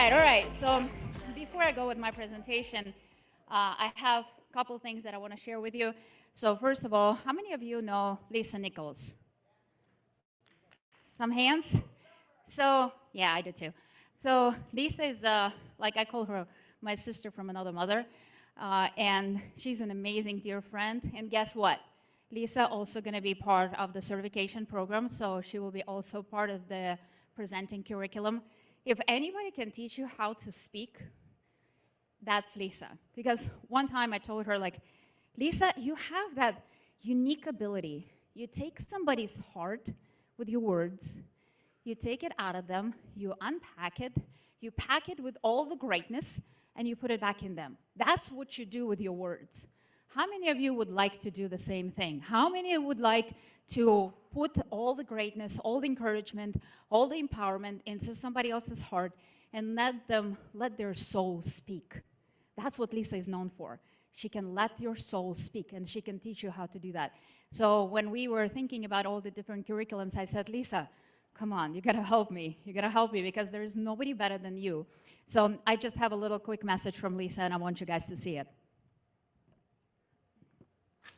all right. So before I go with my presentation, I have a couple of things that I want to share with you. So first of all, how many of you know Lisa Nichols? Some hands? So, yeah, I do too. So Lisa is, like I call her my sister from another mother. And she's an amazing dear friend. And guess what? Lisa also going to be part of the certification program. So she will be also part of the presenting curriculum. If anybody can teach you how to speak, that's Lisa. Because one time I told her, like, Lisa, you have that unique ability. You take somebody's heart with your words, you take it out of them, you unpack it, you pack it with all the greatness, and you put it back in them. That's what you do with your words. How many of you would like to do the same thing? How many would like to put all the greatness, all the encouragement, all the empowerment into somebody else's heart and let their soul speak? That's what Lisa is known for. She can let your soul speak, and she can teach you how to do that. So when we were thinking about all the different curriculums, I said, Lisa, come on, you gotta help me. You gotta help me because there is nobody better than you. So I just have a little quick message from Lisa, and I want you guys to see it.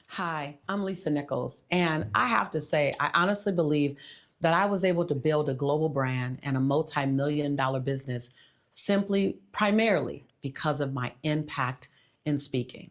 Hi, I'm Lisa Nichols, and I have to say, I honestly believe that I was able to build a global brand and a multi-million-dollar business primarily because of my impact in speaking.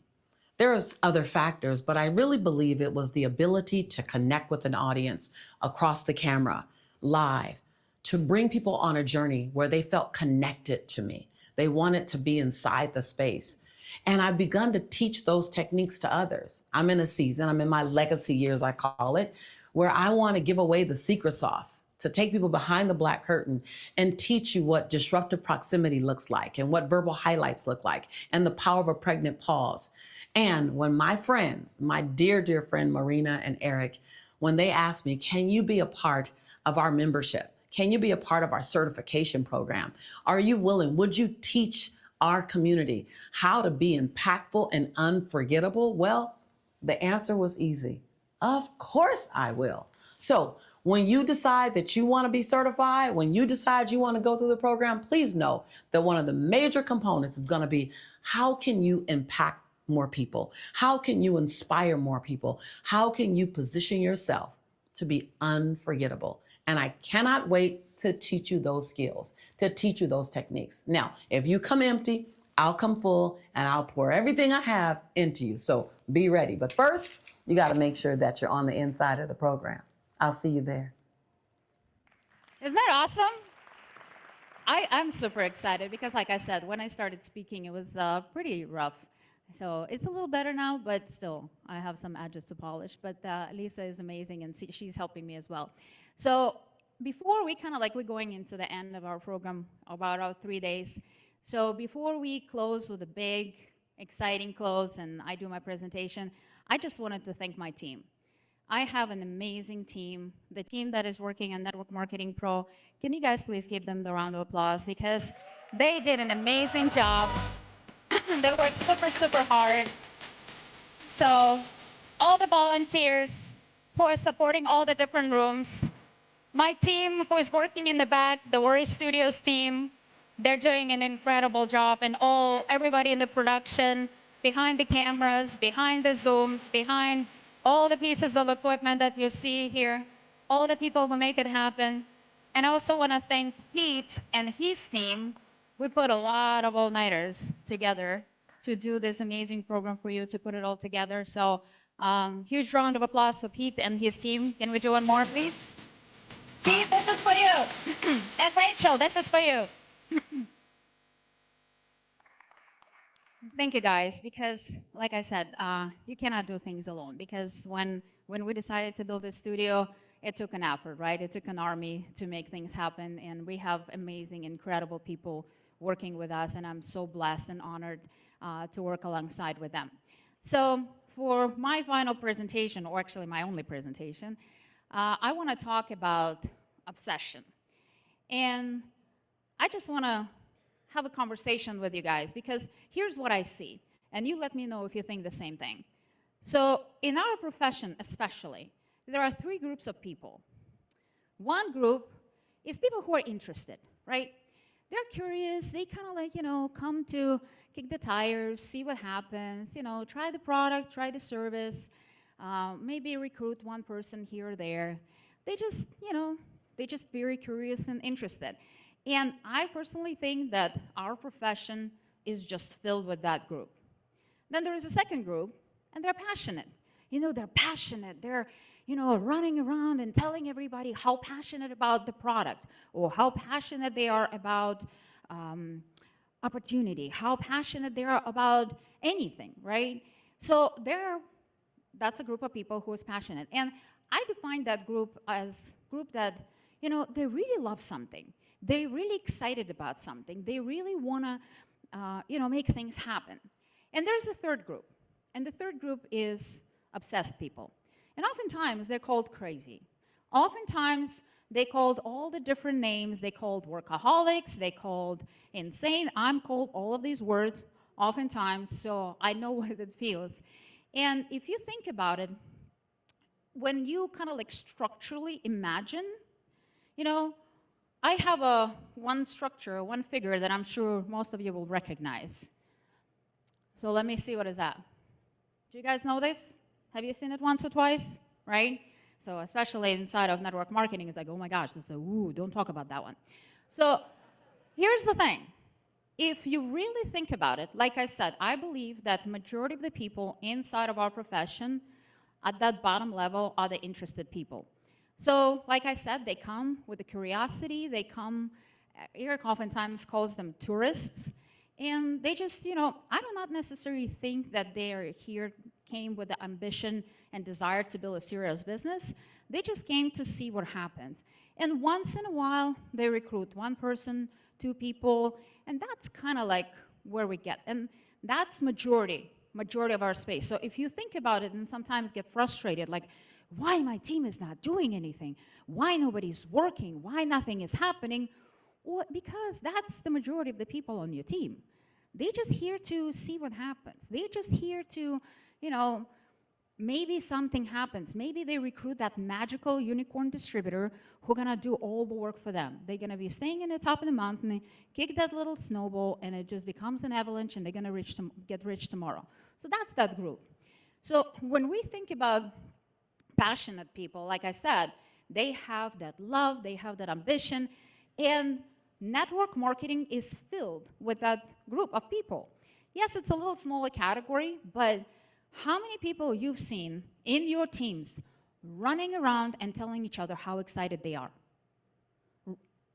There's other factors, but I really believe it was the ability to connect with an audience across the camera, live, to bring people on a journey where they felt connected to me. They wanted to be inside the space. And I've begun to teach those techniques to others. I'm in a season, I'm in my legacy years, I call it, where I want to give away the secret sauce, to take people behind the black curtain and teach you what disruptive proximity looks like and what verbal highlights look like and the power of a pregnant pause. And when my friends, my dear, dear friend, Marina and Eric, when they asked me, can you be a part of our membership? Can you be a part of our certification program? Are you willing? Would you teach our community how to be impactful and unforgettable? Well, the answer was easy. Of course I will. So when you decide that you want to be certified, when you decide you want to go through the program, please know that one of the major components is going to be, how can you impact more people? How can you inspire more people? How can you position yourself to be unforgettable? And I cannot wait to teach you those skills, to teach you those techniques. Now, if you come empty, I'll come full and I'll pour everything I have into you. So be ready. But first, you got to make sure that you're on the inside of the program. I'll see you there. Isn't that awesome? I'm super excited because, like I said, when I started speaking, it was pretty rough. So it's a little better now, but still, I have some edges to polish. But Lisa is amazing, and she's helping me as well. So before we we're going into the end of our program, about our 3 days. So before we close with a big, exciting close, and I do my presentation, I just wanted to thank my team. I have an amazing team, the team that is working on Network Marketing Pro. Can you guys please give them the round of applause? Because they did an amazing job. They worked super, super hard. So all the volunteers who are supporting all the different rooms, my team who is working in the back, the Worry Studios team, they're doing an incredible job, and everybody in the production, behind the cameras, behind the Zooms, behind all the pieces of equipment that you see here, all the people who make it happen. And I also want to thank Pete and his team. We put a lot of all-nighters together to do this amazing program for you, to put it all together. So huge round of applause for Pete and his team. Can we do one more, please? Pete, this is for you. And Rachel, this is for you. Thank you, guys, because like I said, you cannot do things alone, because when we decided to build this studio, it took an effort, right? It took an army to make things happen, and we have amazing, incredible people working with us, and I'm so blessed and honored to work alongside with them. So for my final presentation, or actually my only presentation, I want to talk about obsession. And I just want to have a conversation with you guys, because here's what I see, and you let me know if you think the same thing. So in our profession especially, there are 3 groups of people. One group is people who are interested, right? they're curious. They kind of like, come to kick the tires, see what happens, try the product, try the service, maybe recruit one person here or there. They just, they're just very curious and interested. And I personally think that our profession is just filled with that group. Then there is a second group, and they're passionate. They're passionate. They're, running around and telling everybody how passionate about the product or how passionate they are about opportunity, how passionate they are about anything, right? So that's a group of people who is passionate. And I define that group as a group that, they really love something. They're really excited about something. They really want to, make things happen. And there's a third group. And the third group is obsessed people. And oftentimes, they're called crazy. Oftentimes, they called all the different names. They called workaholics. They called insane. I'm called all of these words oftentimes, so I know what it feels. And if you think about it, when you kind of like structurally imagine, I have one structure, one figure that I'm sure most of you will recognize. So let me see, what is that? Do you guys know this? Have you seen it once or twice, right? So especially inside of network marketing, it's like, oh my gosh, this is ooh, don't talk about that one. So here's the thing. If you really think about it, like I said, I believe that majority of the people inside of our profession at that bottom level are the interested people. So like I said, they come with a curiosity. They come, Eric oftentimes calls them tourists. And they just, I do not necessarily think that they came with the ambition and desire to build a serious business. They just came to see what happens. And once in a while, they recruit one person, two people, and that's kind of like where we get. And that's majority of our space. So if you think about it and sometimes get frustrated, like, why my team is not doing anything? Why nobody's working? Why nothing is happening? Well, because that's the majority of the people on your team. They're just here to see what happens. They're just here to, maybe something happens. Maybe they recruit that magical unicorn distributor who's gonna do all the work for them. They're gonna be staying in the top of the mountain, kick that little snowball, and it just becomes an avalanche, and they're gonna get rich tomorrow. So that's that group. So when we think about passionate people, like I said, they have that love, they have that ambition, and network marketing is filled with that group of people. Yes, it's a little smaller category, but how many people you've seen in your teams running around and telling each other how excited they are?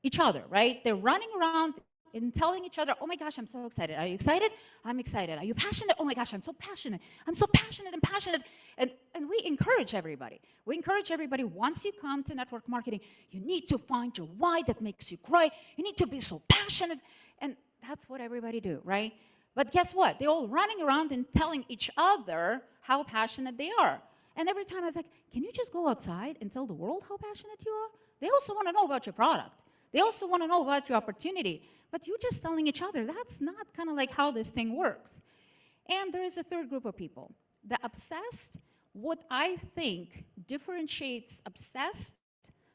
Each other, right? They're running around and telling each other, oh my gosh, I'm so excited. Are you excited? I'm excited. Are you passionate? Oh my gosh, I'm so passionate. I'm so passionate and passionate. And we encourage everybody. We encourage everybody, once you come to network marketing, you need to find your why that makes you cry. You need to be so passionate. And that's what everybody do, right? But guess what? They're all running around and telling each other how passionate they are. And every time I was like, can you just go outside and tell the world how passionate you are? They also want to know about your product. They also want to know about your opportunity. But you're just telling each other. That's not kind of like how this thing works. And there is a third group of people. The obsessed, what I think differentiates obsessed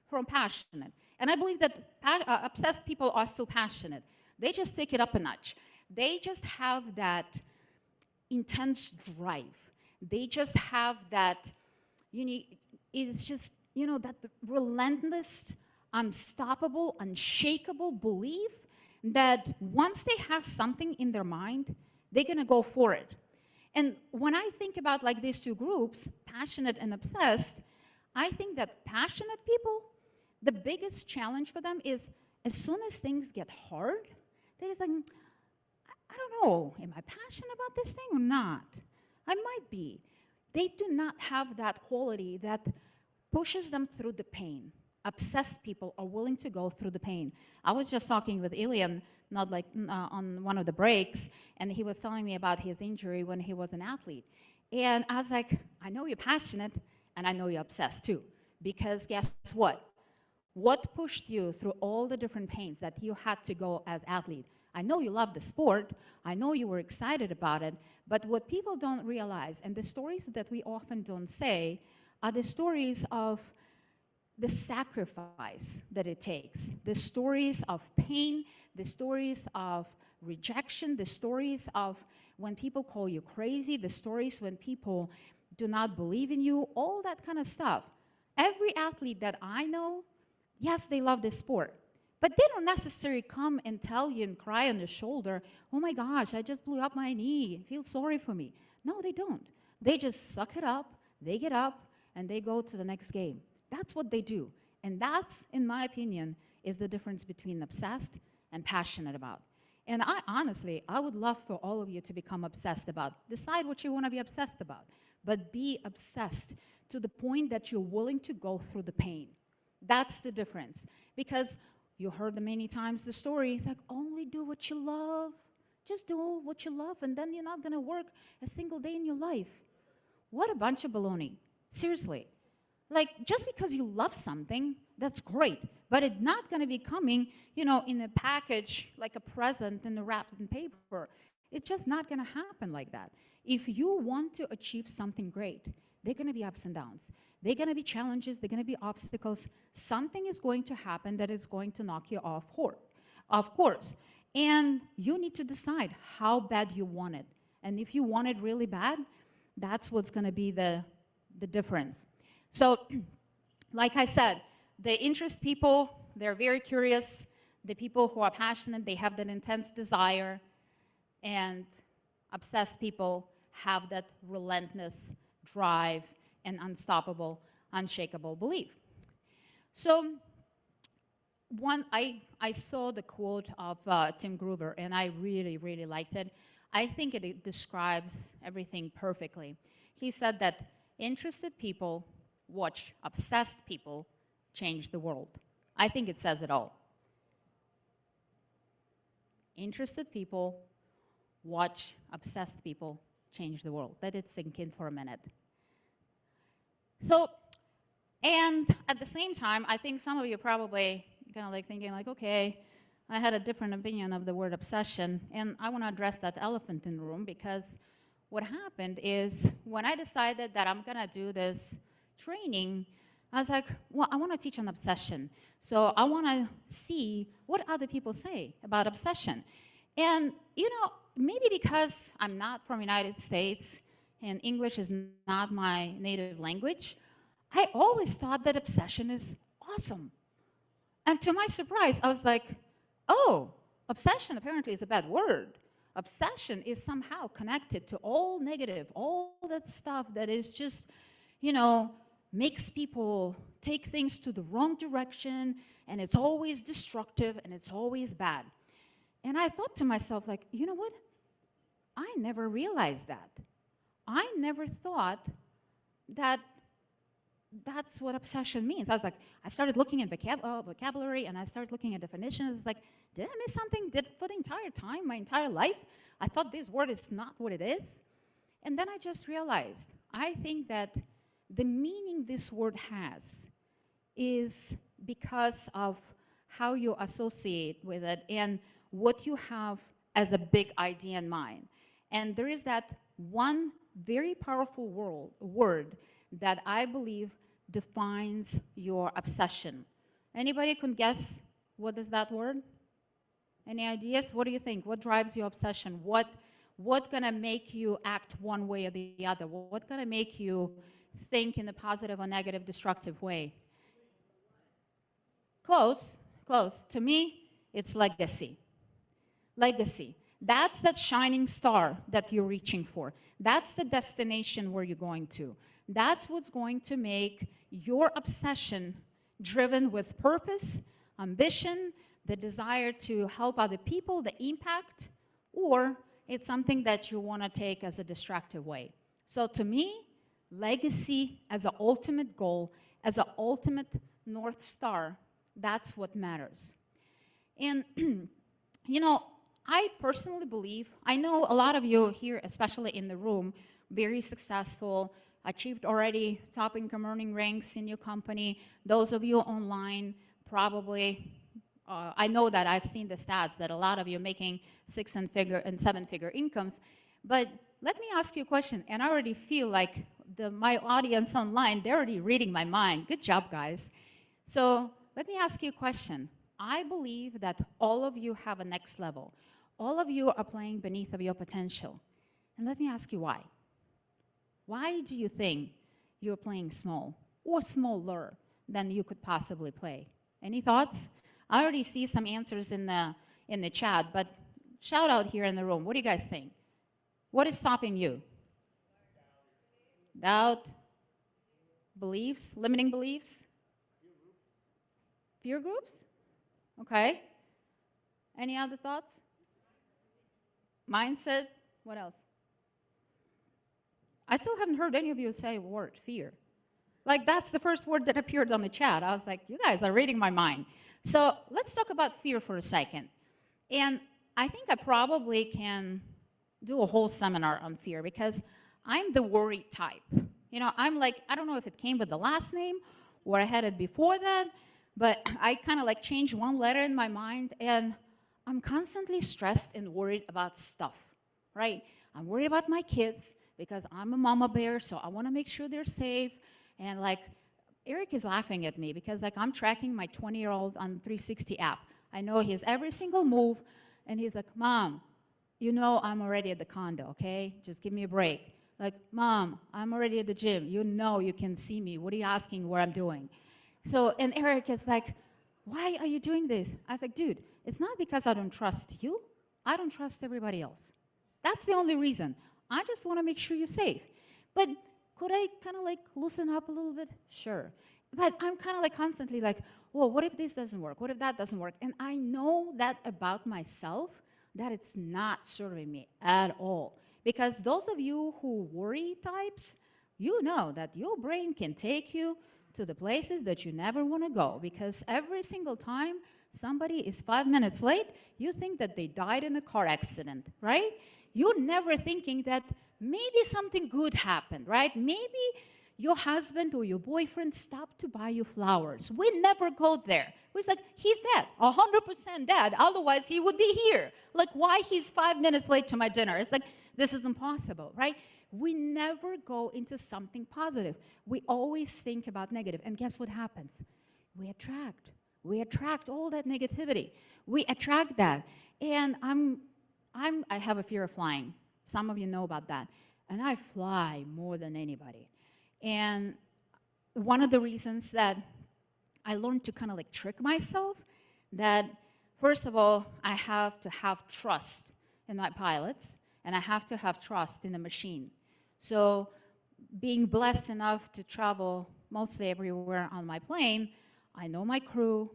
from passionate. And I believe that obsessed people are still passionate. They just take it up a notch. They just have that intense drive. They just have that, it's just, that relentless, unstoppable, unshakable belief that once they have something in their mind, they're gonna go for it. And when I think about like these two groups, passionate and obsessed, I think that passionate people, the biggest challenge for them is as soon as things get hard, they're just like, I don't know, am I passionate about this thing or not? I might be. They do not have that quality that pushes them through the pain. Obsessed people are willing to go through the pain. I was just talking with Ilian, not like on one of the breaks, and he was telling me about his injury when he was an athlete. And I was like, I know you're passionate, and I know you're obsessed too. Because guess what? What pushed you through all the different pains that you had to go as athlete? I know you love the sport. I know you were excited about it. But what people don't realize, and the stories that we often don't say, are the stories of the sacrifice that it takes, the stories of pain, the stories of rejection, the stories of when people call you crazy, the stories when people do not believe in you, all that kind of stuff. Every athlete that I know, yes, they love this sport, but they don't necessarily come and tell you and cry on your shoulder, oh my gosh, I just blew up my knee, feel sorry for me. No, they don't. They just suck it up, they get up, and they go to the next game. That's what they do. And that's, in my opinion, is the difference between obsessed and passionate about. And I honestly, I would love for all of you to become obsessed about. Decide what you want to be obsessed about, but be obsessed to the point that you're willing to go through the pain. That's the difference. Because you heard many times the story, it's like, only do what you love. Just do what you love, and then you're not going to work a single day in your life. What a bunch of baloney. Seriously. Like, just because you love something, that's great, but it's not going to be coming, you know, in a package, like a present and wrapped in paper. It's just not going to happen like that. If you want to achieve something great, there are going to be ups and downs. There are going to be challenges. There are going to be obstacles. Something is going to happen that is going to knock you off course. And you need to decide how bad you want it. And if you want it really bad, that's what's going to be the difference. So, like I said, the interest people, they're very curious. The people who are passionate, they have that intense desire. And obsessed people have that relentless drive and unstoppable, unshakable belief. So, I saw the quote of Tim Gruber, and I really, really liked it. I think it describes everything perfectly. He said that interested people watch obsessed people change the world. I think it says it all. Interested people watch obsessed people change the world. Let it sink in for a minute. So, and at the same time, I think some of you probably kind of like thinking like, okay, I had a different opinion of the word obsession, and I want to address that elephant in the room, because what happened is when I decided that I'm going to do this training, I was like, well, I want to teach an obsession. So I want to see what other people say about obsession. And, you know, maybe because I'm not from the United States and English is not my native language, I always thought that obsession is awesome. And to my surprise, I was like, oh, obsession apparently is a bad word. Obsession is somehow connected to all negative, all that stuff that is just, you know, makes people take things to the wrong direction, and it's always destructive, and it's always bad. And I thought to myself, like, you know what? I never realized that. I never thought that that's what obsession means. I was like, I started looking at vocabulary, and I started looking at definitions. Like, did I miss something? For the entire time, my entire life, I thought this word is not what it is. And then I just realized, I think that the meaning this word has is because of how you associate with it and what you have as a big idea in mind. And there is that one very powerful word that I believe defines your obsession. Anybody can guess what is that word? Any ideas? What do you think? What drives your obsession? What gonna make you act one way or the other? What gonna make you think in a positive or negative, destructive way? Close, close. To me, it's legacy. Legacy. That's that shining star that you're reaching for. That's the destination where you're going to. That's what's going to make your obsession driven with purpose, ambition, the desire to help other people, the impact, or it's something that you want to take as a destructive way. So to me, legacy as an ultimate goal, as an ultimate North Star, that's what matters. And, you know, I personally believe, I know a lot of you here, especially in the room, very successful, achieved already top income earning ranks in your company. Those of you online, probably, I know that I've seen the stats that a lot of you are making 6- and 7-figure incomes. But let me ask you a question, and I already feel like my audience online, they're already reading my mind. Good job, guys. So let me ask you a question. I believe that all of you have a next level. All of you are playing beneath of your potential. And let me ask you why. Why do you think you're playing small or smaller than you could possibly play? Any thoughts? I already see some answers in the chat, but shout out here in the room. What do you guys think? What is stopping you? Doubt, beliefs, limiting beliefs? Peer groups? Okay. Any other thoughts? Mindset? What else? I still haven't heard any of you say a word, fear. Like, that's the first word that appeared on the chat. I was like, you guys are reading my mind. So let's talk about fear for a second. And I think I probably can do a whole seminar on fear because I'm the worried type. You know, I'm like, I don't know if it came with the last name or I had it before that, but I kind of like changed one letter in my mind, and I'm constantly stressed and worried about stuff, right? I'm worried about my kids because I'm a mama bear, so I want to make sure they're safe. And like, Eric is laughing at me because like I'm tracking my 20-year-old on 360 app. I know his every single move, and he's like, Mom, you know I'm already at the condo, okay? Just give me a break. Like, Mom, I'm already at the gym. You know you can see me. What are you asking what I'm doing? So, and Eric is like, why are you doing this? I was like, dude, it's not because I don't trust you. I don't trust everybody else. That's the only reason. I just want to make sure you're safe. But could I kind of like loosen up a little bit? Sure. But I'm kind of like constantly like, well, what if this doesn't work? What if that doesn't work? And I know that about myself, that it's not serving me at all. Because those of you who worry types, you know that your brain can take you to the places that you never want to go, because every single time somebody is 5 minutes late, you think that they died in a car accident, right? You're never thinking that maybe something good happened, right? Maybe your husband or your boyfriend stopped to buy you flowers. We never go there. We're like, he's dead, 100% dead, otherwise he would be here. Like, why he's 5 minutes late to my dinner? It's like, this is impossible, right? We never go into something positive. We always think about negative. And guess what happens? We attract all that negativity. We attract that. And I have a fear of flying. Some of you know about that. And I fly more than anybody. And one of the reasons that I learned to kind of like trick myself, that first of all, I have to have trust in my pilots, and I have to have trust in the machine. So being blessed enough to travel mostly everywhere on my plane, I know my crew,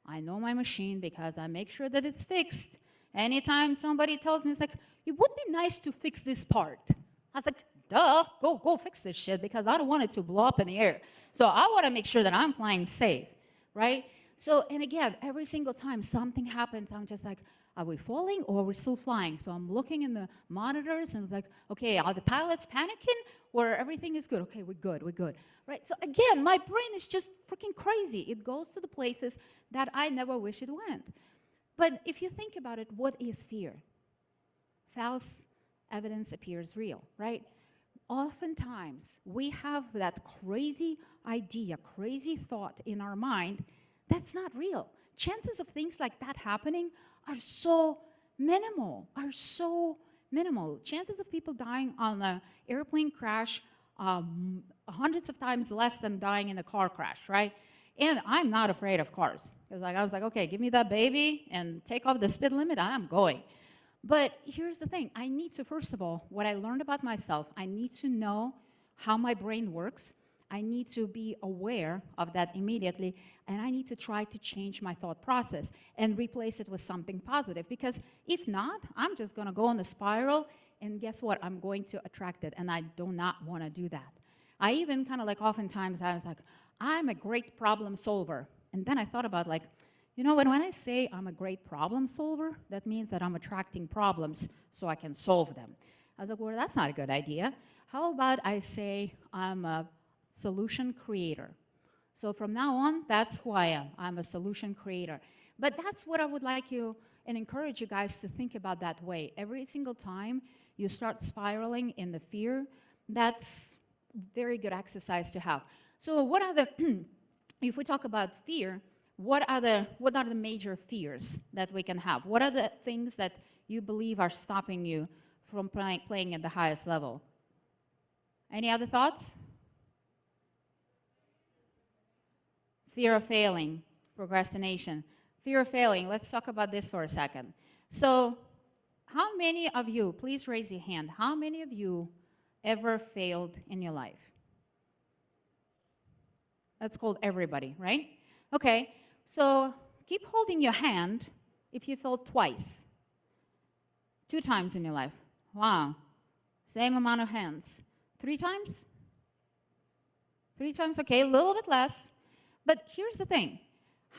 I know my machine because I make sure that it's fixed. Anytime somebody tells me, it's like, it would be nice to fix this part. I was like, duh, go fix this shit because I don't want it to blow up in the air. So I want to make sure that I'm flying safe, right? So, and again, every single time something happens, I'm just like, are we falling or are we still flying? So I'm looking in the monitors and it's like, okay, are the pilots panicking or everything is good? Okay, we're good, right? So again, my brain is just freaking crazy. It goes to the places that I never wish it went. But if you think about it, what is fear? False evidence appears real, right? Oftentimes, we have that crazy idea, crazy thought in our mind that's not real. Chances of things like that happening are so minimal, Chances of people dying on an airplane crash, hundreds of times less than dying in a car crash, right? And I'm not afraid of cars. Because I was like, okay, give me that baby and take off the speed limit, I'm going. But here's the thing. I need to, first of all, what I learned about myself, I need to know how my brain works. I need to be aware of that immediately, and I need to try to change my thought process and replace it with something positive. Because if not, I'm just going to go on a spiral, and guess what? I'm going to attract it, and I do not want to do that. I even kind of like oftentimes I was like, I'm a great problem solver. And then I thought about like, you know, when I say I'm a great problem solver, that means that I'm attracting problems so I can solve them. I was like, well, that's not a good idea. How about I say I'm a solution creator? So from now on, that's who I am. I'm a solution creator. But that's what I would like you and encourage you guys to think about that way. Every single time you start spiraling in the fear, that's very good exercise to have. So what are the if we talk about fear, what are the major fears that we can have? What are the things that you believe are stopping you from playing at the highest level? Any other thoughts? Fear of failing, procrastination. Fear of failing, let's talk about this for a second. So how many of you, please raise your hand, how many of you ever failed in your life? That's called everybody, right? Okay, so keep holding your hand if you failed twice. 2 times in your life. Wow, same amount of hands. 3 times? 3 times, okay, a little bit less. But here's the thing.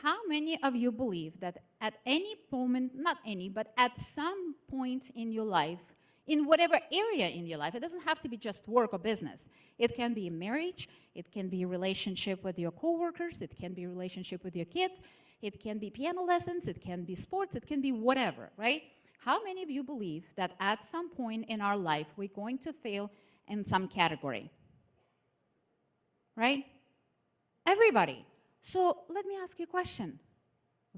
How many of you believe that at any moment, not any, but at some point in your life, in whatever area in your life, it doesn't have to be just work or business. It can be a marriage, it can be a relationship with your coworkers, it can be a relationship with your kids, it can be piano lessons, it can be sports, it can be whatever, right? How many of you believe that at some point in our life, we're going to fail in some category? Right? Everybody. So let me ask you a question.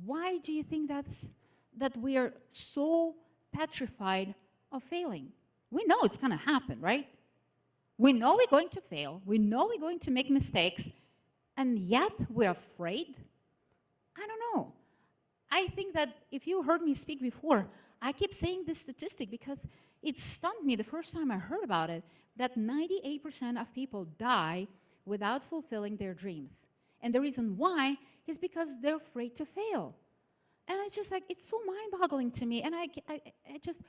Why do you think that we are so petrified of failing? We know it's going to happen, right? We know we're going to fail. We know we're going to make mistakes. And yet we're afraid? I don't know. I think that if you heard me speak before, I keep saying this statistic because it stunned me the first time I heard about it, that 98% of people die without fulfilling their dreams. And the reason why is because they're afraid to fail. And it's just like, it's so mind-boggling to me. And I just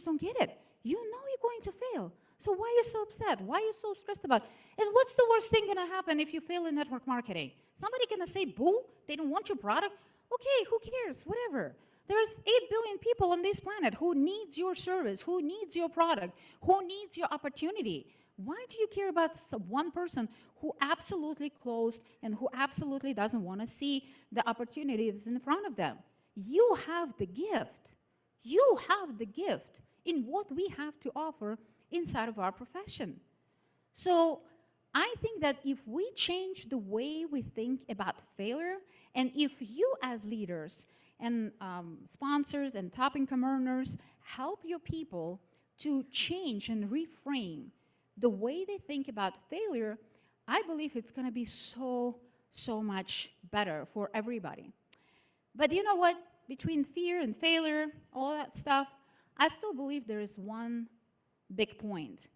don't get it. You know you're going to fail. So why are you so upset? Why are you so stressed about it? And what's the worst thing going to happen if you fail in network marketing? Somebody going to say, boo, they don't want your product? Okay, who cares? Whatever. There's 8 billion people on this planet who needs your service, who needs your product, who needs your opportunity. Why do you care about one person who absolutely closed and who absolutely doesn't want to see the opportunity that's in front of them? You have the gift. You have the gift in what we have to offer inside of our profession. So I think that if we change the way we think about failure, and if you as leaders and sponsors and top income earners help your people to change and reframe the way they think about failure, I believe it's going to be so much better for everybody. But you know what? Between fear and failure, all that stuff, I still believe there is one big point.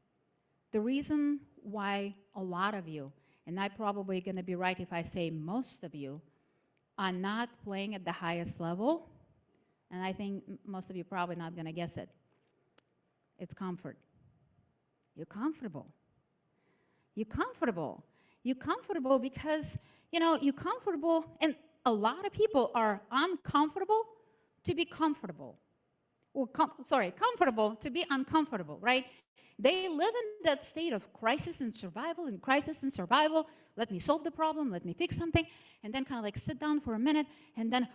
The reason why a lot of you, and I'm probably going to be right if I say most of you, are not playing at the highest level, and I think most of you probably not going to guess it. It's comfort. You're comfortable. You're comfortable. You're comfortable because, you know, you're comfortable, and a lot of people are uncomfortable to be comfortable. Or comfortable to be uncomfortable, right? They live in that state of crisis and survival, and crisis and survival. Let me solve the problem, let me fix something, and then kind of like sit down for a minute, and then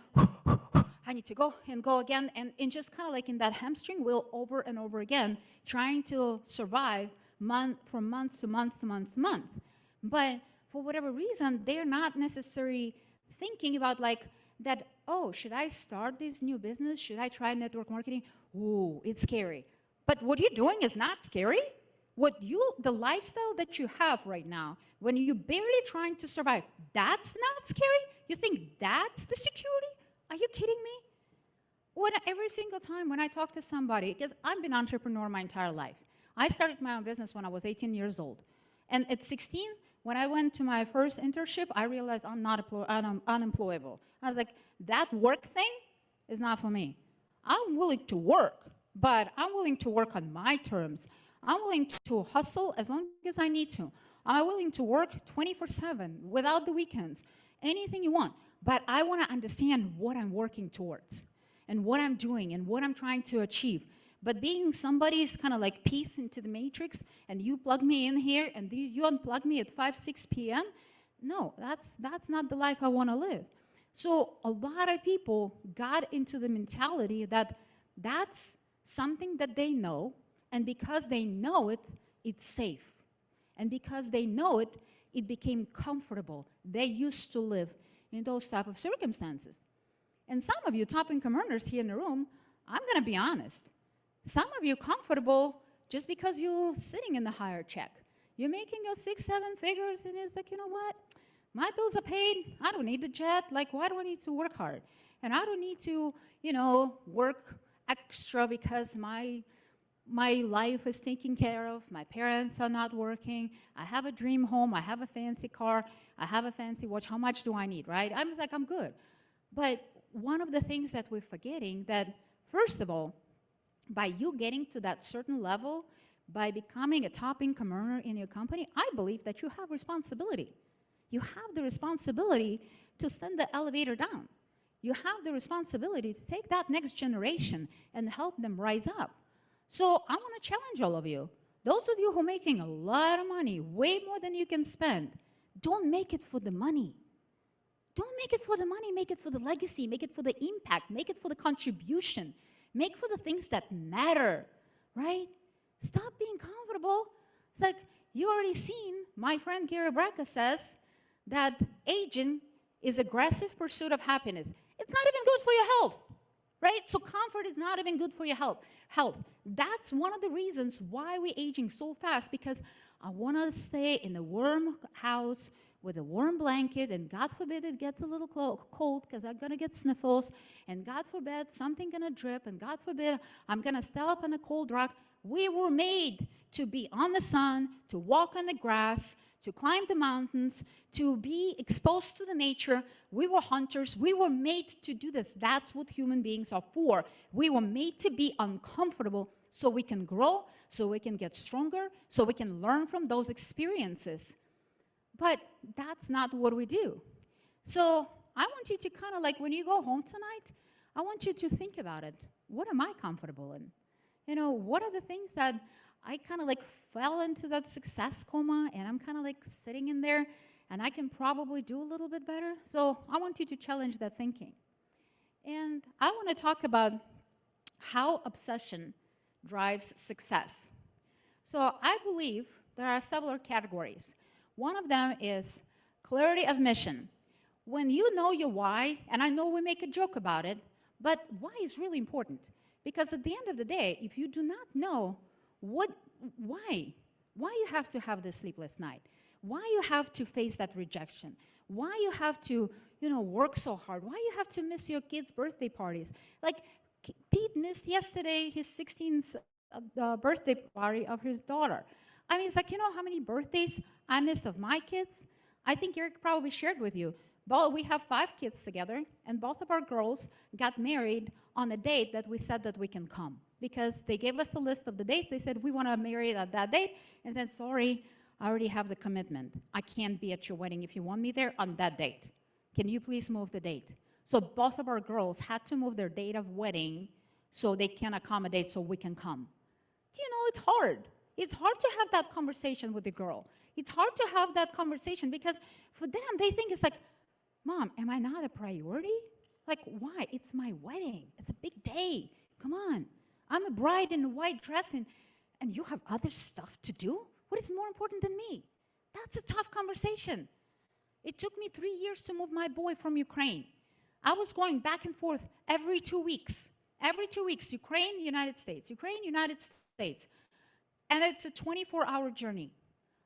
I need to go and go again, and just kind of like in that hamstring wheel over and over again, trying to survive from month to month to month to month. But for whatever reason, they're not necessarily thinking about like that, oh, should I start this new business? Should I try network marketing? Ooh, it's scary. But what you're doing is not scary. The lifestyle that you have right now, when you're barely trying to survive, that's not scary? You think that's the security? Are you kidding me? Every single time when I talk to somebody, because I've been an entrepreneur my entire life. I started my own business when I was 18 years old. And at 16, when I went to my first internship, I realized I'm unemployable. I was like, that work thing is not for me. I'm willing to work, but I'm willing to work on my terms. I'm willing to hustle as long as I need to. I'm willing to work 24/7 without the weekends, anything you want. But I want to understand what I'm working towards and what I'm doing and what I'm trying to achieve. But being somebody's kind of like piece into the matrix and you plug me in here and you unplug me at 5, 6 p.m., no, that's not the life I want to live. So a lot of people got into the mentality that that's something that they know, and because they know it, it's safe. And because they know it, it became comfortable. They used to live in those type of circumstances. And some of you top income earners here in the room, I'm going to be honest. Some of you comfortable just because you're sitting in the higher check. You're making your 6-7 figures, and it's like, you know what? My bills are paid. I don't need the jet. Like, why do I need to work hard? And I don't need to, work extra because my life is taken care of. My parents are not working. I have a dream home. I have a fancy car. I have a fancy watch. How much do I need, right? I'm just like, I'm good. But one of the things that we're forgetting that, first of all, by you getting to that certain level, by becoming a top income earner in your company, I believe that you have responsibility. You have the responsibility to send the elevator down. You have the responsibility to take that next generation and help them rise up. So I want to challenge all of you. Those of you who are making a lot of money, way more than you can spend, don't make it for the money. Don't make it for the money, make it for the legacy, make it for the impact, make it for the contribution, make for the things that matter, right? Stop being comfortable. It's like, you already seen, my friend Gary Brecka says that aging is aggressive pursuit of happiness. It's not even good for your health, right? So comfort is not even good for your health. That's one of the reasons why we're aging so fast, because I want to stay in a warm house with a warm blanket, and God forbid it gets a little cold because I'm going to get sniffles, and God forbid something going to drip, and God forbid I'm going to step up on a cold rock. We were made to be on the sun, to walk on the grass, to climb the mountains, to be exposed to the nature. We were hunters. We were made to do this. That's what human beings are for. We were made to be uncomfortable so we can grow, so we can get stronger, so we can learn from those experiences. But that's not what we do. So I want you to kind of like, when you go home tonight, I want you to think about it. What am I comfortable in? What are the things that I kind of like fell into that success coma, and I'm kind of like sitting in there, and I can probably do a little bit better? So I want you to challenge that thinking. And I want to talk about how obsession drives success. So I believe there are several categories. One of them is clarity of mission. When you know your why, and I know we make a joke about it, but why is really important. Because at the end of the day, if you do not know why you have to have this sleepless night, why you have to face that rejection, why you have to, work so hard, why you have to miss your kids' birthday parties. Like Pete missed yesterday his 16th birthday party of his daughter. I mean, it's like, how many birthdays I missed of my kids? I think Eric probably shared with you. But we have 5 kids together, and both of our girls got married on a date that we said that we can come. Because they gave us the list of the dates. They said, we want to marry at that date. And said, sorry, I already have the commitment. I can't be at your wedding if you want me there on that date. Can you please move the date? So both of our girls had to move their date of wedding so they can accommodate so we can come. It's hard. It's hard to have that conversation with the girl. It's hard to have that conversation because for them, they think it's like, Mom, am I not a priority? Like, why? It's my wedding. It's a big day. Come on. I'm a bride in a white dress, and you have other stuff to do? What is more important than me? That's a tough conversation. It took me 3 years to move my boy from Ukraine. I was going back and forth every 2 weeks. Every 2 weeks, Ukraine, United States, Ukraine, United States. And it's a 24-hour journey.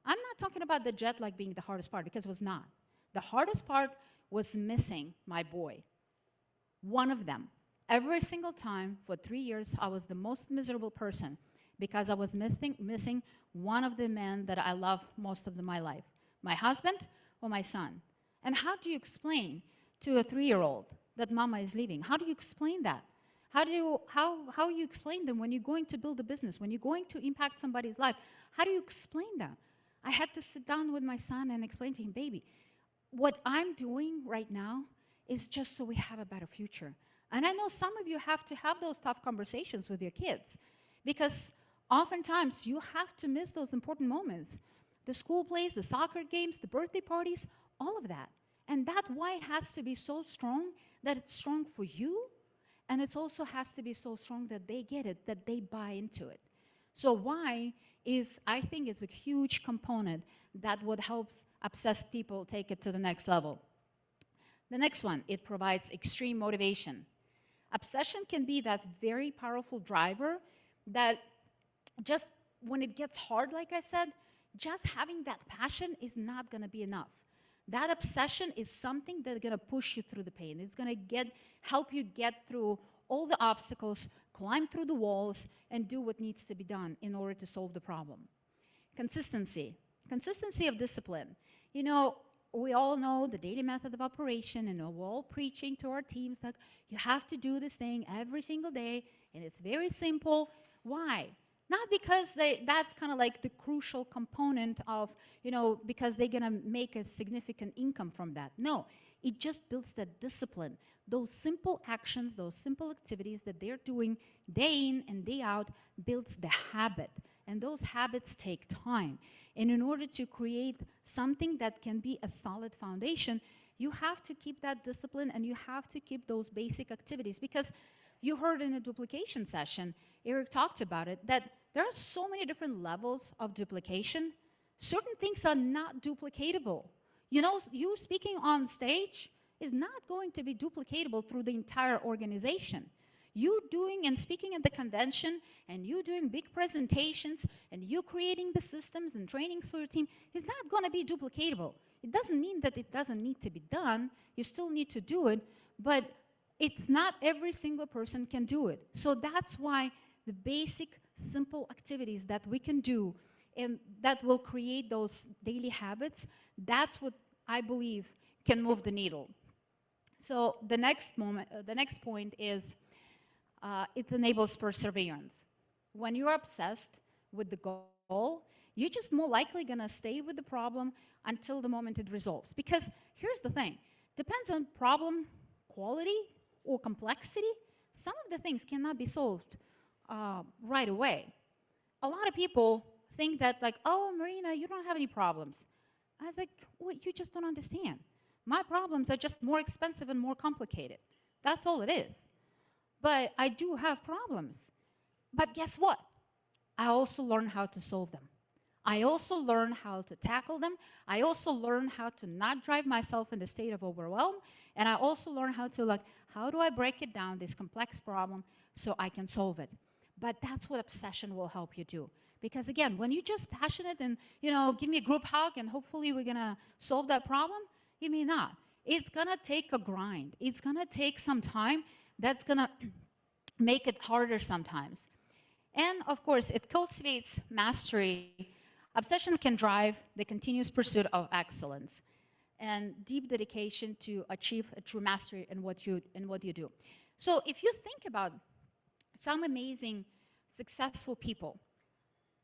I'm not talking about the jet lag being the hardest part, because it was not. The hardest part was missing my boy. One of them. Every single time for 3 years, I was the most miserable person because I was missing one of the men that I love most of my life. My husband or my son. And how do you explain to a 3-year-old that mama is leaving? How do you explain that? How you explain them when you're going to build a business, when you're going to impact somebody's life? How do you explain that? I had to sit down with my son and explain to him, baby, what I'm doing right now is just so we have a better future. And I know some of you have to have those tough conversations with your kids because oftentimes you have to miss those important moments. The school plays, the soccer games, the birthday parties, all of that. And that why has to be so strong that it's strong for you, and it also has to be so strong that they get it, that they buy into it. So why is, I think, is a huge component that would help obsessed people take it to the next level. The next one, it provides extreme motivation. Obsession can be that very powerful driver that just when it gets hard, like I said, just having that passion is not going to be enough. That obsession is something that's going to push you through the pain. It's going to help you get through all the obstacles, climb through the walls, and do what needs to be done in order to solve the problem. Consistency. Consistency of discipline. You know, we all know the daily method of operation, and we're all preaching to our teams like, you have to do this thing every single day, and it's very simple. Why? Not because that's kind of like the crucial component of, you know, because they're going to make a significant income from that. No, it just builds that discipline. Those simple actions, those simple activities that they're doing day in and day out builds the habit. And those habits take time. And in order to create something that can be a solid foundation, you have to keep that discipline and you have to keep those basic activities. Because you heard in a duplication session, Eric talked about it, that there are so many different levels of duplication. Certain things are not duplicatable. You know, you speaking on stage is not going to be duplicatable through the entire organization. You doing and speaking at the convention and you doing big presentations and you creating the systems and trainings for your team is not going to be duplicatable. It doesn't mean that it doesn't need to be done. You still need to do it, but it's not every single person can do it. So that's why the basic, simple activities that we can do and that will create those daily habits, that's what I believe can move the needle. So the next point is it enables perseverance. When you're obsessed with the goal, you're just more likely gonna stay with the problem until the moment it resolves. Because here's the thing, depends on problem quality or complexity, some of the things cannot be solved right away. A lot of people think that like, oh, Marina, you don't have any problems. I was like, well, you just don't understand. My problems are just more expensive and more complicated. That's all it is. But I do have problems. But guess what? I also learn how to solve them. I also learn how to tackle them. I also learn how to not drive myself in a state of overwhelm. And I also learn how to like, how do I break it down, this complex problem, so I can solve it? But that's what obsession will help you do. Because again, when you're just passionate and, you know, give me a group hug and hopefully we're gonna solve that problem, you may not. It's gonna take a grind. It's gonna take some time. That's gonna make it harder sometimes. And of course, it cultivates mastery. Obsession can drive the continuous pursuit of excellence and deep dedication to achieve a true mastery in what you do. So if you think about some amazing, successful people,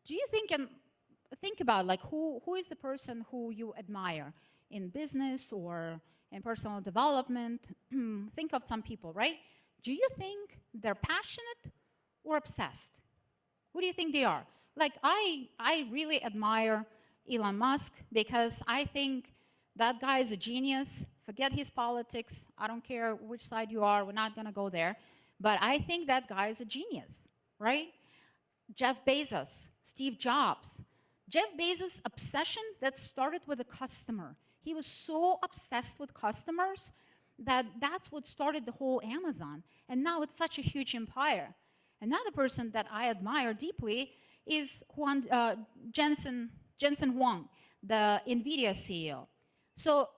do you think about like who is the person who you admire in business or in personal development? Think of some people, right? Do you think they're passionate or obsessed? Who do you think they are? Like I really admire Elon Musk because I think that guy is a genius. Forget his politics. I don't care which side you are. We're not going to go there. But I think that guy is a genius, right? Jeff Bezos, Steve Jobs. Jeff Bezos' obsession that started with a customer. He was so obsessed with customers that that's what started the whole Amazon. And now it's such a huge empire. Another person that I admire deeply is Jensen Huang, the NVIDIA CEO. So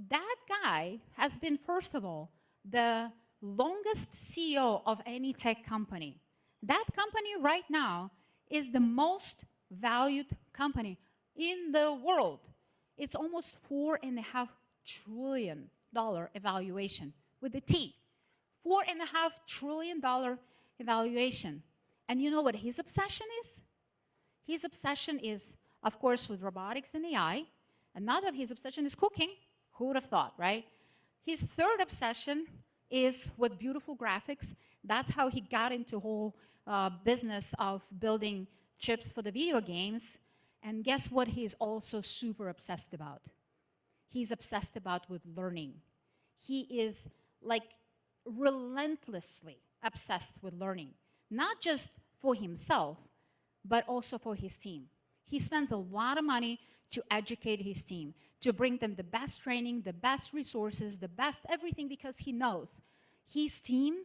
that guy has been, first of all, the longest CEO of any tech company. That company right now is the most valued company in the world. It's almost $4.5 trillion evaluation with a T. $4.5 trillion evaluation. And you know what his obsession is? His obsession is, of course, with robotics and AI. Another of his obsession is cooking. Who would have thought, right? His third obsession is with beautiful graphics. That's how he got into whole business of building chips for the video games. And guess what he's also super obsessed about? He's obsessed about with learning. He is like relentlessly obsessed with learning, not just for himself, but also for his team. He spends a lot of money to educate his team, to bring them the best training, the best resources, the best everything, because he knows his team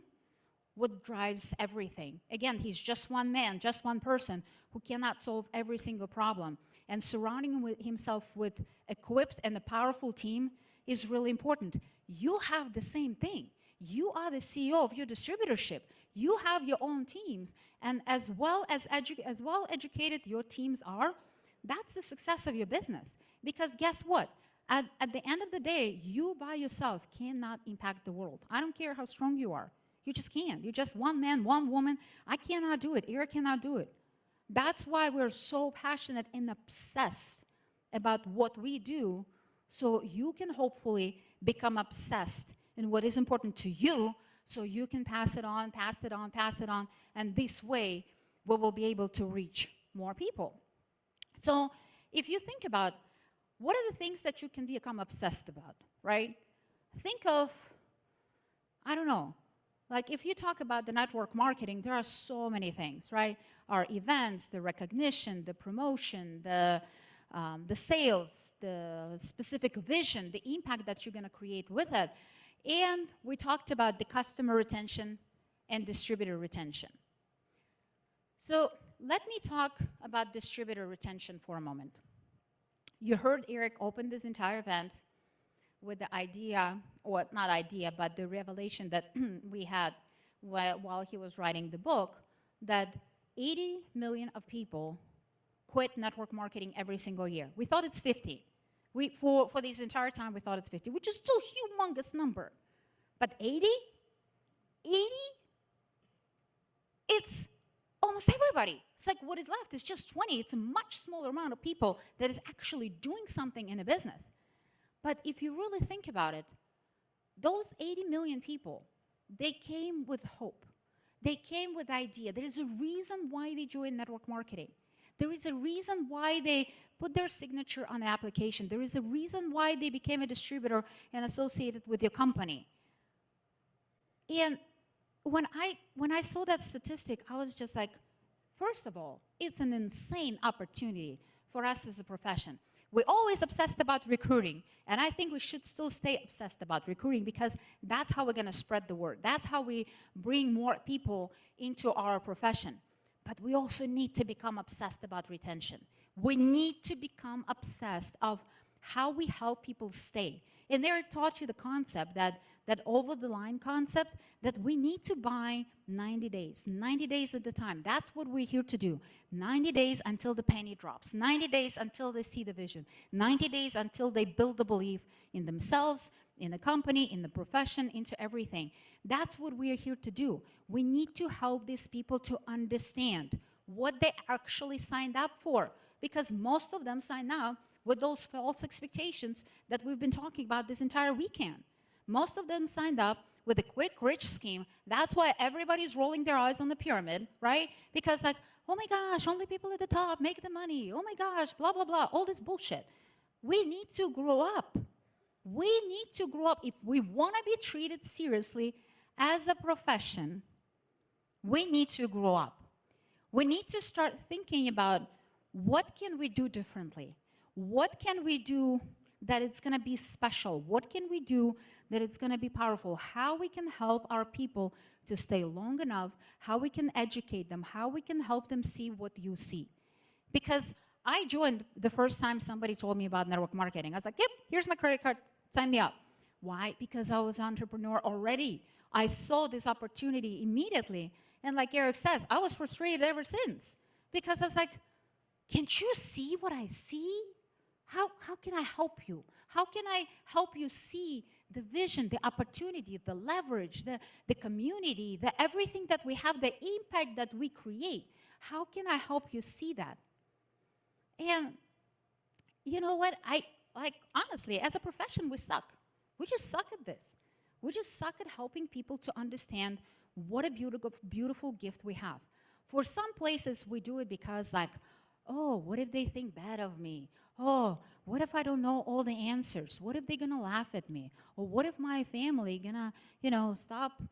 what drives everything. Again, he's just one man, just one person who cannot solve every single problem. And surrounding himself with equipped and a powerful team is really important. You have the same thing. You are the CEO of your distributorship. You have your own teams. And as well educated your teams are, that's the success of your business. Because guess what? At the end of the day, you by yourself cannot impact the world. I don't care how strong you are. You just can't. You're just one man, one woman. I cannot do it. Eric cannot do it. That's why we're so passionate and obsessed about what we do, so you can hopefully become obsessed in what is important to you, so you can pass it on, pass it on, pass it on, and this way we will be able to reach more people. So if you think about what are the things that you can become obsessed about, right? Think of, I don't know, like if you talk about the network marketing, there are so many things, right? Our events, the recognition, the promotion, the sales, the specific vision, the impact that you're going to create with it. And we talked about the customer retention and distributor retention. So let me talk about distributor retention for a moment. You heard Eric open this entire event with the idea, or not idea, but the revelation that we had while he was writing the book, that 80 million of people quit network marketing every single year. We thought it's 50. For this entire time, we thought it's 50, which is still a humongous number. But 80? 80? It's almost everybody. It's like what is left is just 20. It's a much smaller amount of people that is actually doing something in a business. But if you really think about it, those 80 million people, they came with hope. They came with idea. There is a reason why they joined network marketing. There is a reason why they put their signature on the application. There is a reason why they became a distributor and associated with your company. And when I saw that statistic, I was just like, first of all, it's an insane opportunity for us as a profession. We're always obsessed about recruiting, and I think we should still stay obsessed about recruiting, because that's how we're going to spread the word. That's how we bring more people into our profession. But we also need to become obsessed about retention. We need to become obsessed of how we help people stay. And Eric taught you the concept, that over-the-line concept, that we need to buy 90 days at a time. That's what we're here to do. 90 days until the penny drops. 90 days until they see the vision. 90 days until they build the belief in themselves, in the company, in the profession, into everything. That's what we are here to do. We need to help these people to understand what they actually signed up for, because most of them sign up with those false expectations that we've been talking about this entire weekend. Most of them signed up with a quick, rich scheme. That's why everybody's rolling their eyes on the pyramid, right? Because like, oh my gosh, only people at the top make the money. Oh my gosh, blah, blah, blah, all this bullshit. We need to grow up. We need to grow up. If we want to be treated seriously as a profession, we need to grow up. We need to start thinking about what can we do differently? What can we do that it's going to be special? What can we do that it's going to be powerful? How we can help our people to stay long enough, how we can educate them, how we can help them see what you see. Because I joined the first time somebody told me about network marketing. I was like, yep, here's my credit card, sign me up. Why? Because I was an entrepreneur already. I saw this opportunity immediately. And like Eric says, I was frustrated ever since. Because I was like, can't you see what I see? How can I help you? How can I help you see the vision, the opportunity, the leverage, the community, the everything that we have, the impact that we create? How can I help you see that? And you know what? Honestly, as a profession, we suck. We just suck at this. We just suck at helping people to understand what a beautiful, beautiful gift we have. For some places, we do it because like, oh, what if they think bad of me? Oh, what if I don't know all the answers? What if they're going to laugh at me? Or what if my family going to, stop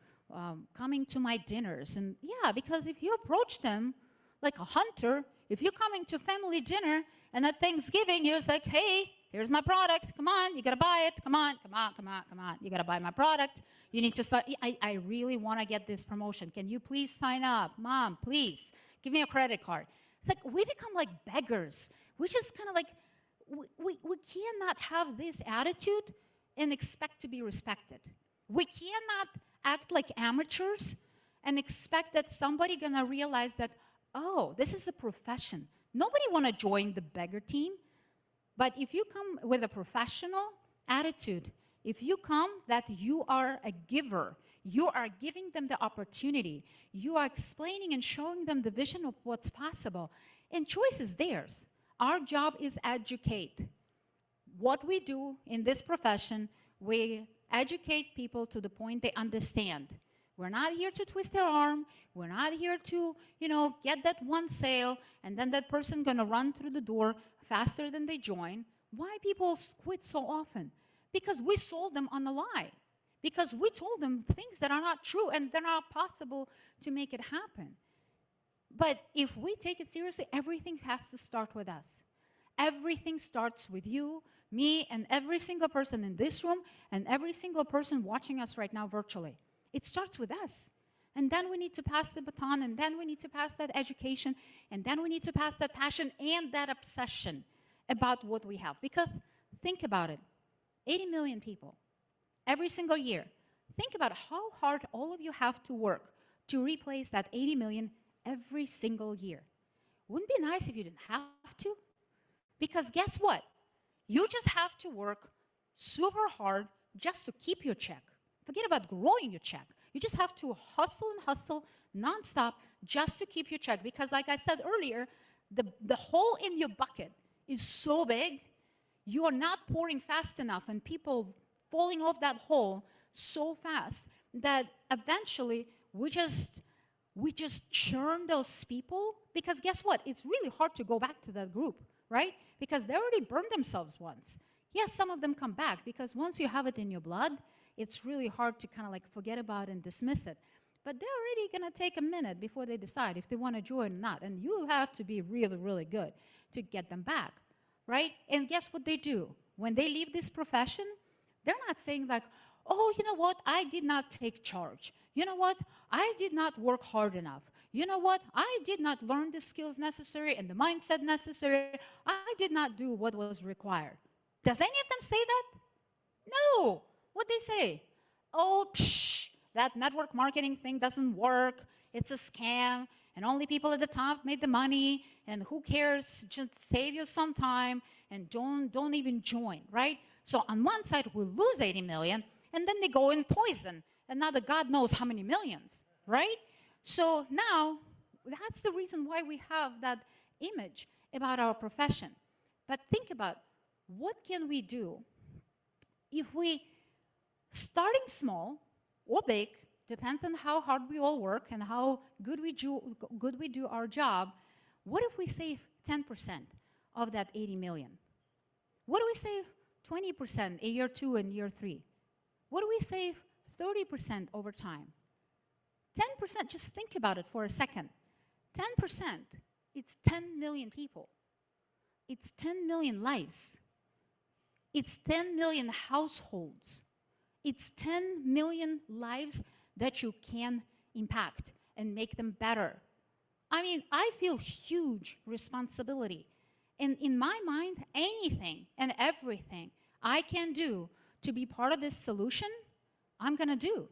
coming to my dinners? And yeah, because if you approach them like a hunter, If you're coming to family dinner and at Thanksgiving, you're like, hey, here's my product. Come on, you got to buy it. Come on, come on, come on, come on. You got to buy my product. You need to start. I really want to get this promotion. Can you please sign up? Mom, please, give me a credit card. It's like we become like beggars. We just kind of like, we cannot have this attitude and expect to be respected. We cannot act like amateurs and expect that somebody gonna realize that, oh, this is a profession. Nobody wanna join the beggar team. But if you come with a professional attitude, if you come that you are a giver, you are giving them the opportunity, you are explaining and showing them the vision of what's possible, and choice is theirs. Our job is educate. What we do in this profession, we educate people to the point they understand. We're not here to twist their arm. We're not here to, get that one sale, and then that person gonna run through the door faster than they join. Why people quit so often? Because we sold them on a lie. Because we told them things that are not true and they're not possible to make it happen. But if we take it seriously, everything has to start with us. Everything starts with you, me, and every single person in this room, and every single person watching us right now virtually. It starts with us. And then we need to pass the baton, and then we need to pass that education, and then we need to pass that passion and that obsession about what we have. Because think about it, 80 million people every single year. Think about how hard all of you have to work to replace that 80 million every single year. Wouldn't it be nice if you didn't have to? Because guess what? You just have to work super hard just to keep your check. Forget about growing your check. You just have to hustle and hustle nonstop just to keep your check. Because like I said earlier, the hole in your bucket is so big, you are not pouring fast enough and people falling off that hole so fast that eventually we just churn those people. Because guess what? It's really hard to go back to that group, right? Because they already burned themselves once. Yes, some of them come back because once you have it in your blood, it's really hard to kind of like forget about and dismiss it. But they're already going to take a minute before they decide if they want to join or not. And you have to be really, really good to get them back, right? And guess what they do? When they leave this profession, they're not saying like, oh, you know what? I did not take charge. You know what? I did not work hard enough. You know what? I did not learn the skills necessary and the mindset necessary. I did not do what was required. Does any of them say that? No. What they say? Oh, that network marketing thing doesn't work. It's a scam. And only people at the top made the money. And who cares? Just save you some time and don't even join, right? So on one side, we lose 80 million, and then they go and poison. And now the God knows how many millions, right? So now, that's the reason why we have that image about our profession. But think about, what can we do if we, starting small or big, depends on how hard we all work and how good we do our job, what if we save 10% of that 80 million? What do we save 20% in year 2 and year 3? What do we save 30% over time? 10%, just think about it for a second. 10%, it's 10 million people. It's 10 million lives. It's 10 million households. It's 10 million lives that you can impact and make them better. I mean, I feel huge responsibility. And in my mind, anything and everything I can do to be part of this solution, I'm gonna do.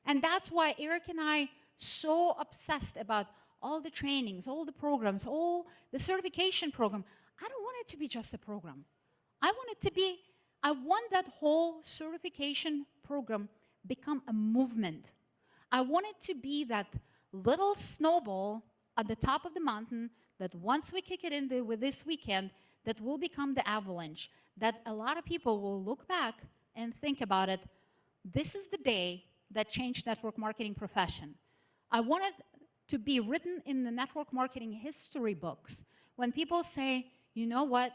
And that's why Eric and I so obsessed about all the trainings, all the programs, all the certification program. I don't want it to be just a program. I want that whole certification program become a movement. I want it to be that little snowball at the top of the mountain that once we kick it in with this weekend, that will become the avalanche, that a lot of people will look back and think about it. This is the day that changed network marketing profession. I want it to be written in the network marketing history books. When people say, you know what,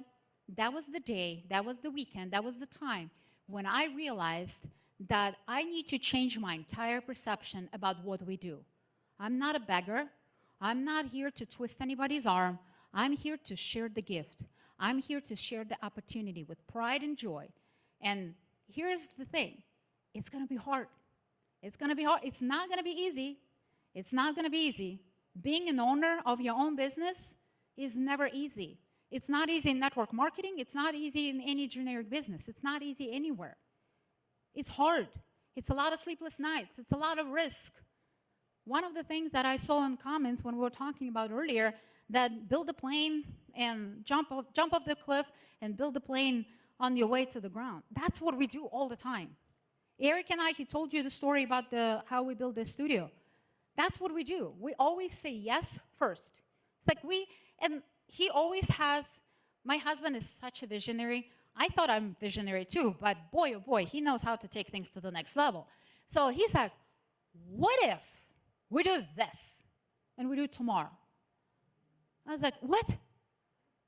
that was the day, that was the weekend, that was the time when I realized that I need to change my entire perception about what we do. I'm not a beggar. I'm not here to twist anybody's arm. I'm here to share the gift. I'm here to share the opportunity with pride and joy. And here's the thing. It's going to be hard. It's going to be hard. It's not going to be easy. It's not going to be easy. Being an owner of your own business is never easy. It's not easy in network marketing. It's not easy in any generic business. It's not easy anywhere. It's hard. It's a lot of sleepless nights. It's a lot of risk. One of the things that I saw in comments when we were talking about earlier, that build a plane and jump off the cliff and build a plane on your way to the ground. That's what we do all the time. Eric and I, he told you the story about how we build this studio. That's what we do. We always say yes first. It's like and he always has, my husband is such a visionary. I thought I'm visionary too, but boy, oh boy, he knows how to take things to the next level. So he's like, what if we do this and we do it tomorrow? I was like, what?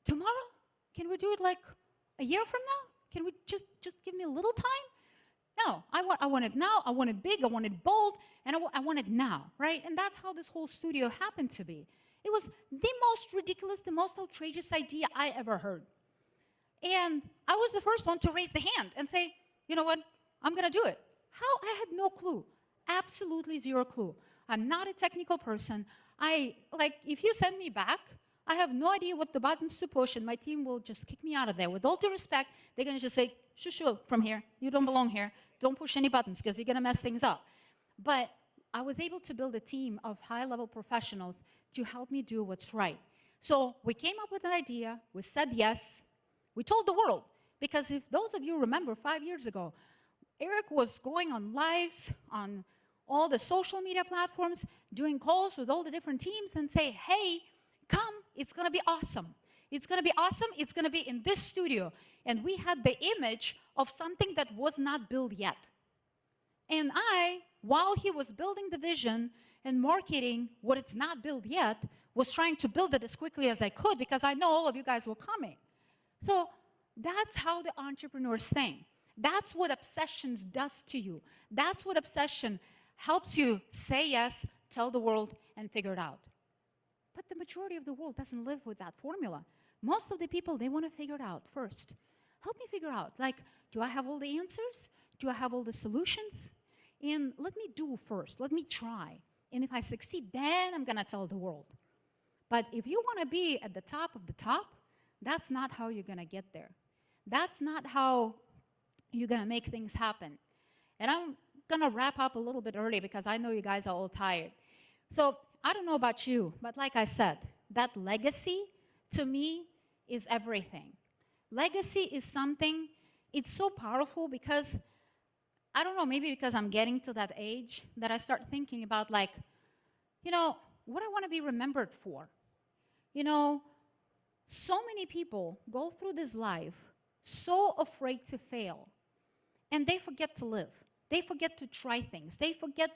Tomorrow? Can we do it like a year from now? Can we just give me a little time? No, I want it now. I want it big. I want it bold. And I want it now, right? And that's how this whole studio happened to be. It was the most ridiculous, the most outrageous idea I ever heard. And I was the first one to raise the hand and say, you know what? I'm going to do it. How? I had no clue. Absolutely zero clue. I'm not a technical person. If you send me back, I have no idea what the buttons to push, and my team will just kick me out of there. With all due respect, they're going to just say, shoo, from here. You don't belong here. Don't push any buttons because you're going to mess things up. But I was able to build a team of high-level professionals to help me do what's right. So we came up with an idea. We said yes. We told the world. Because if those of you remember 5 years ago, Eric was going on lives on all the social media platforms, doing calls with all the different teams and say, hey, come, it's going to be awesome. It's going to be awesome. It's going to be in this studio. And we had the image of something that was not built yet. And while he was building the vision and marketing what it's not built yet, was trying to build it as quickly as I could because I know all of you guys were coming. So that's how the entrepreneurs think. That's what obsessions does to you. That's what obsession helps you say yes, tell the world, and figure it out. But the majority of the world doesn't live with that formula. Most of the people, they want to figure it out first. Help me figure out, do I have all the answers? Do I have all the solutions? And let me do first. Let me try. And if I succeed, then I'm going to tell the world. But if you want to be at the top of the top, that's not how you're going to get there. That's not how you're going to make things happen. And I'm going to wrap up a little bit early because I know you guys are all tired. So I don't know about you, but like I said, that legacy to me is everything. Legacy is something, it's so powerful because, I don't know, maybe because I'm getting to that age that I start thinking about what I want to be remembered for. So many people go through this life so afraid to fail, and they forget to live. They forget to try things. They forget,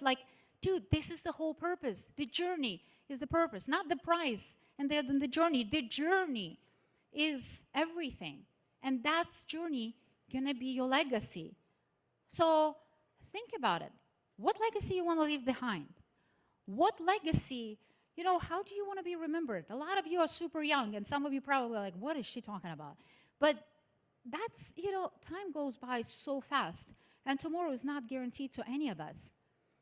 dude, this is the whole purpose. The journey is the purpose, not the prize and the journey. The journey is everything, and that's journey gonna be your legacy. So think about it. What legacy you want to leave behind? What legacy, how do you want to be remembered? A lot of you are super young, and some of you probably are like, what is she talking about? But that's, time goes by so fast, and tomorrow is not guaranteed to any of us.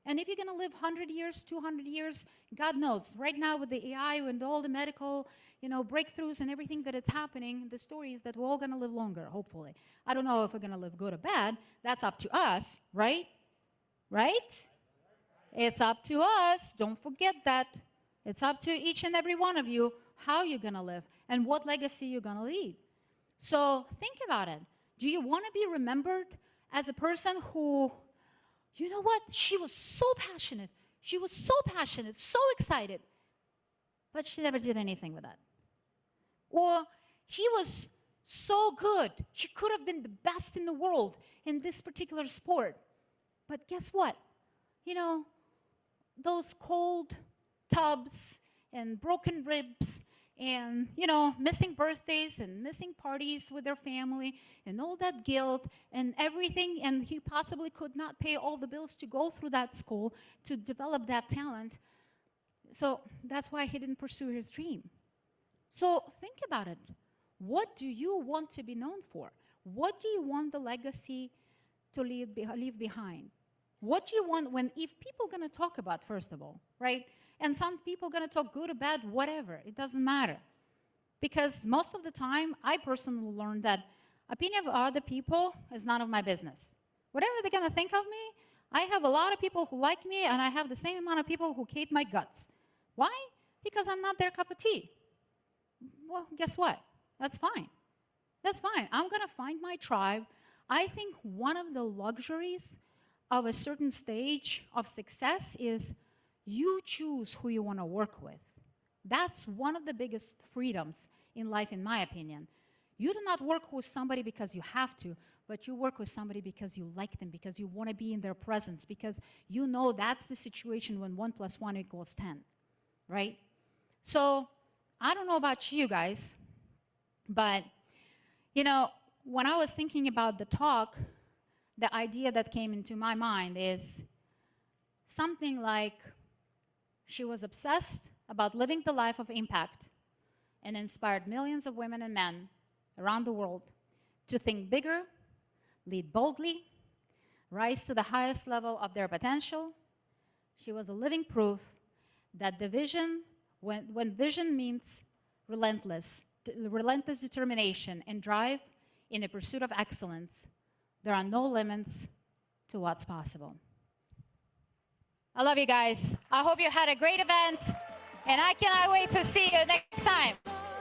And if you're going to live 100 years, 200 years, God knows. Right now with the AI and all the medical, breakthroughs and everything that is happening, the story is that we're all going to live longer, hopefully. I don't know if we're going to live good or bad. That's up to us, right? Right? It's up to us. Don't forget that. It's up to each and every one of you how you're going to live and what legacy you're going to lead. So think about it. Do you want to be remembered as a person who, you know what? She was so passionate. She was so passionate, so excited, but she never did anything with that. Or he was so good. She could have been the best in the world in this particular sport. But guess what? Those cold tubs and broken ribs and, missing birthdays and missing parties with their family and all that guilt and everything, and he possibly could not pay all the bills to go through that school to develop that talent. So that's why he didn't pursue his dream. So think about it. What do you want to be known for? What do you want the legacy to leave behind? What do you want when, if people are going to talk about, first of all, right? And some people are going to talk good or bad, whatever. It doesn't matter. Because most of the time, I personally learned that opinion of other people is none of my business. Whatever they're going to think of me, I have a lot of people who like me, and I have the same amount of people who hate my guts. Why? Because I'm not their cup of tea. Well, guess what? That's fine. That's fine. I'm going to find my tribe. I think one of the luxuries of a certain stage of success is you choose who you want to work with. That's one of the biggest freedoms in life, in my opinion. You do not work with somebody because you have to, but you work with somebody because you like them, because you want to be in their presence, because you know that's the situation when 1 + 1 = 10, right? So I don't know about you guys, but, you know, when I was thinking about the talk, the idea that came into my mind is something like she was obsessed about living the life of impact and inspired millions of women and men around the world to think bigger, lead boldly, rise to the highest level of their potential. She was a living proof that the vision, when vision means relentless determination and drive in the pursuit of excellence, there are no limits to what's possible. I love you guys. I hope you had a great event, and I cannot wait to see you next time.